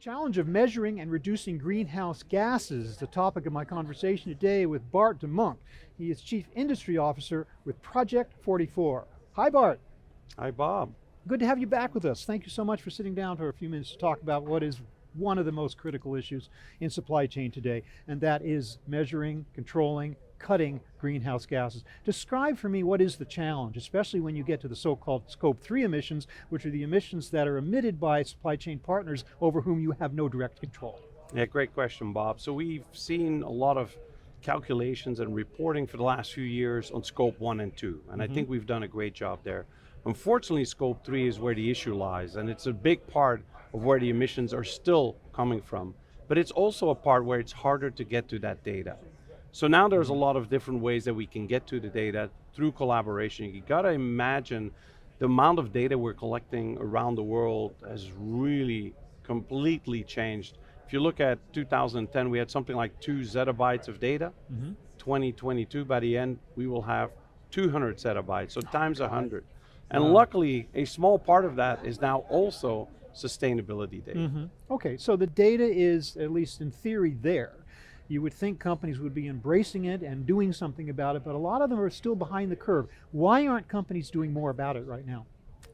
Challenge of measuring and reducing greenhouse gases is the topic of my conversation today with Bart De Muynck. He is Chief Industry Officer with Project 44. Hi Bart. Hi Bob. Good to have you back with us. Thank you so much for sitting down for a few minutes to talk about what is one of the most critical issues in supply chain today, and that is measuring, controlling, cutting greenhouse gases. Describe for me what is the challenge, especially when you get to the so-called Scope 3 emissions, which are the emissions that are emitted by supply chain partners over whom you have no direct control. Yeah, great question, Bob. So we've seen a lot of calculations and reporting for the last few years on Scope 1 and 2, and I think we've done a great job there. Unfortunately, Scope 3 is where the issue lies, and it's a big part of where the emissions are still coming from. But it's also a part where it's harder to get to that data. So now there's a lot of different ways that we can get to the data through collaboration. You gotta imagine the amount of data we're collecting around the world has really completely changed. If you look at 2010, we had something like 2 zettabytes of data. 2022, by the end, we will have 200 zettabytes, so times 100. And luckily, a small part of that is now also sustainability data. Okay, so the data is, at least in theory, there. You would think companies would be embracing it and doing something about it, but a lot of them are still behind the curve. Why aren't companies doing more about it right now?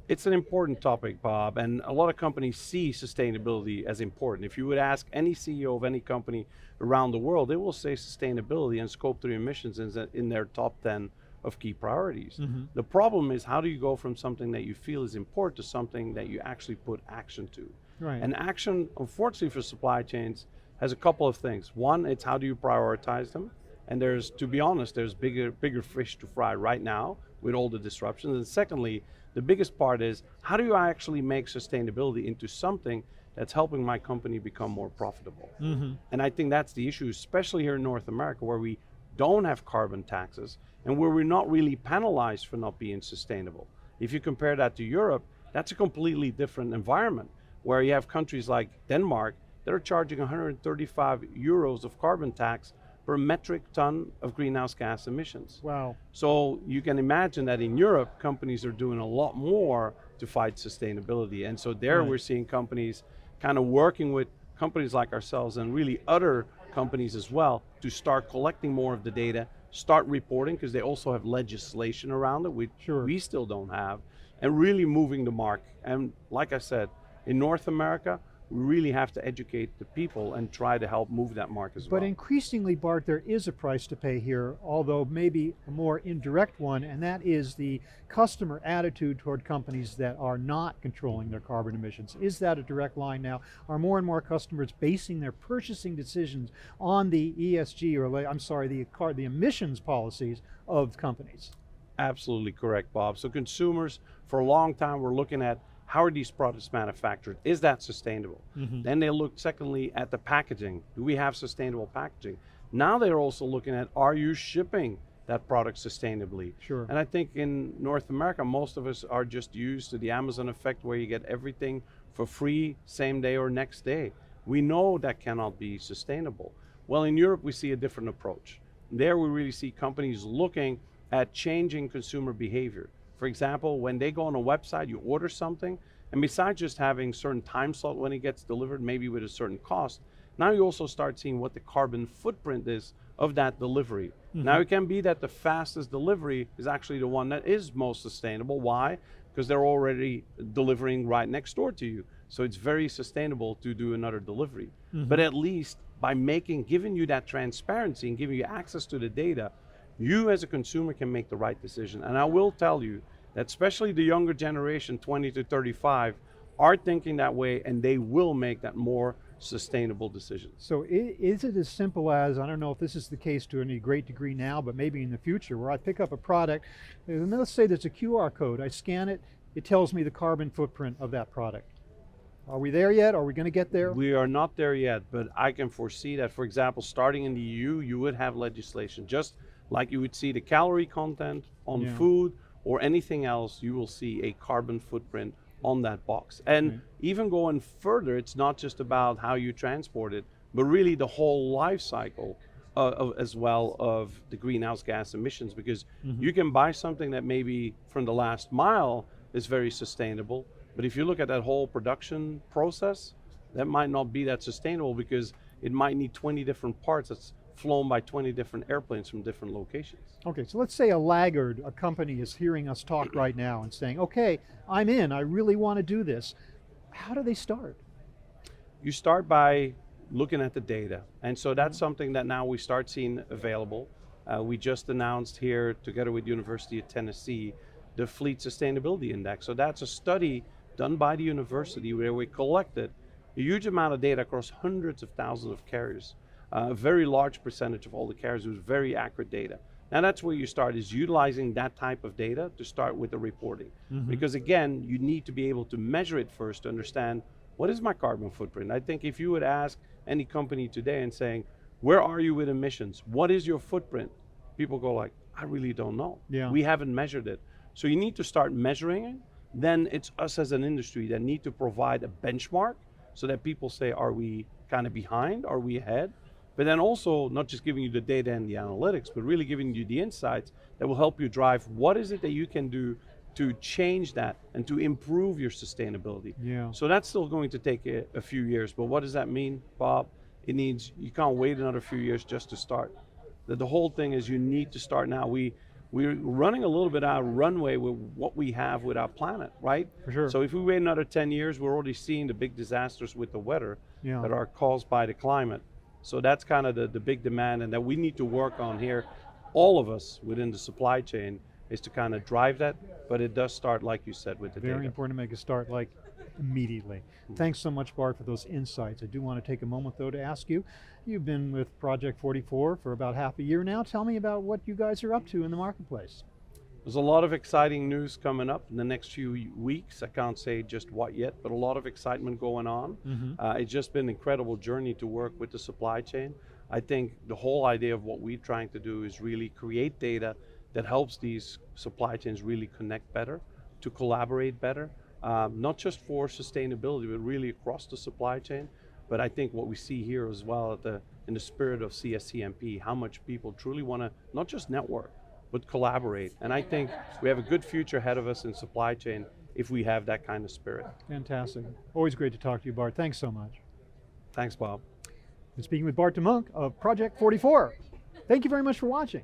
It's an important topic, Bob, and a lot of companies see sustainability as important. If you would ask any CEO of any company around the world, they will say sustainability and Scope 3 emissions is in their top 10 of key priorities. The problem is, how do you go from something that you feel is important to something that you actually put action to? Right. And action, unfortunately for supply chains, has a couple of things. One, it's how do you prioritize them? And there's, to be honest, there's bigger fish to fry right now with all the disruptions. And secondly, the biggest part is, how do you actually make sustainability into something that's helping my company become more profitable? And I think that's the issue, especially here in North America, where we don't have carbon taxes and where we're not really penalized for not being sustainable. If you compare that to Europe, that's a completely different environment, where you have countries like Denmark that are charging 135 euros of carbon tax per metric ton of greenhouse gas emissions. Wow. So you can imagine that in Europe, companies are doing a lot more to fight sustainability. And so there we're seeing companies kind of working with companies like ourselves and really other companies as well to start collecting more of the data, start reporting, because they also have legislation around it, which we still don't have, and really moving the mark. And like I said, in North America, we really have to educate the people and try to help move that mark as well. But increasingly, Bart, there is a price to pay here, although maybe a more indirect one, and that is the customer attitude toward companies that are not controlling their carbon emissions. Is that a direct line now? Are more and more customers basing their purchasing decisions on the ESG, or I'm sorry, the emissions policies of companies? Absolutely correct, Bob. So consumers, for a long time, were looking at, how are these products manufactured? Is that sustainable? Then they looked secondly at the packaging. Do we have sustainable packaging? Now they're also looking at, are you shipping that product sustainably? And I think in North America, most of us are just used to the Amazon effect, where you get everything for free, same day or next day. We know that cannot be sustainable. Well, in Europe, we see a different approach. There we really see companies looking at changing consumer behavior. For example, when they go on a website, you order something, and besides just having certain time slot when it gets delivered, maybe with a certain cost, now you also start seeing what the carbon footprint is of that delivery. Now it can be that the fastest delivery is actually the one that is most sustainable. Why? Because they're already delivering right next door to you. So it's very sustainable to do another delivery. But at least by giving you that transparency and giving you access to the data, you as a consumer can make the right decision. And I will tell you that especially the younger generation, 20 to 35, are thinking that way, and they will make that more sustainable decision. So is it as simple as, I don't know if this is the case to any great degree now, but maybe in the future, where I pick up a product, and let's say there's a QR code, I scan it, it tells me the carbon footprint of that product. Are we there yet? Are we going to get there? We are not there yet, but I can foresee that, for example, starting in the EU, you would have legislation. Just like you would see the calorie content on food or anything else, you will see a carbon footprint on that box. And even going further, it's not just about how you transport it, but really the whole life cycle as well of the greenhouse gas emissions, because you can buy something that maybe from the last mile is very sustainable, but if you look at that whole production process, that might not be that sustainable because it might need 20 different parts that's flown by 20 different airplanes from different locations. Okay, so let's say a laggard, a company is hearing us talk right now and saying, okay, I'm in, I really want to do this. How do they start? You start by looking at the data. And so that's something that now we start seeing available. We just announced here, together with University of Tennessee, the Fleet Sustainability Index. So that's a study done by the university where we collected a huge amount of data across hundreds of thousands of carriers. A very large percentage of all the carriers with very accurate data. Now that's where you start, is utilizing that type of data to start with the reporting. Because again, you need to be able to measure it first to understand, what is my carbon footprint? I think if you would ask any company today and saying, where are you with emissions? What is your footprint? People go like, I really don't know. Yeah. We haven't measured it. So you need to start measuring it. Then it's us as an industry that need to provide a benchmark so that people say, are we kind of behind? Are we ahead? But then also not just giving you the data and the analytics, but really giving you the insights that will help you drive what is it that you can do to change that and to improve your sustainability. Yeah. So that's still going to take a few years, but what does that mean, Bob? It means you can't wait another few years just to start. The whole thing is you need to start now. We're running a little bit out of runway with what we have with our planet, right? For sure. So if we wait another 10 years, we're already seeing the big disasters with the weather Yeah. that are caused by the climate. So that's kind of the big demand, and that we need to work on here, all of us within the supply chain, is to kind of drive that, but it does start, like you said, with the Very data. important to make a start like immediately. Thanks so much, Bart, for those insights. I do want to take a moment though to ask you, you've been with Project 44 for about half a year now. Tell me about what you guys are up to in the marketplace. There's a lot of exciting news coming up in the next few weeks. I can't say just what yet, but a lot of excitement going on. It's just been an incredible journey to work with the supply chain. I think the whole idea of what we're trying to do is really create data that helps these supply chains really connect better, to collaborate better, not just for sustainability, but really across the supply chain. But I think what we see here as well in the spirit of CSCMP, how much people truly want to not just network, but collaborate. And I think we have a good future ahead of us in supply chain if we have that kind of spirit. Fantastic. Always great to talk to you, Bart. Thanks so much. Thanks, Bob. Been speaking with Bart De Muynck of Project 44. Thank you very much for watching.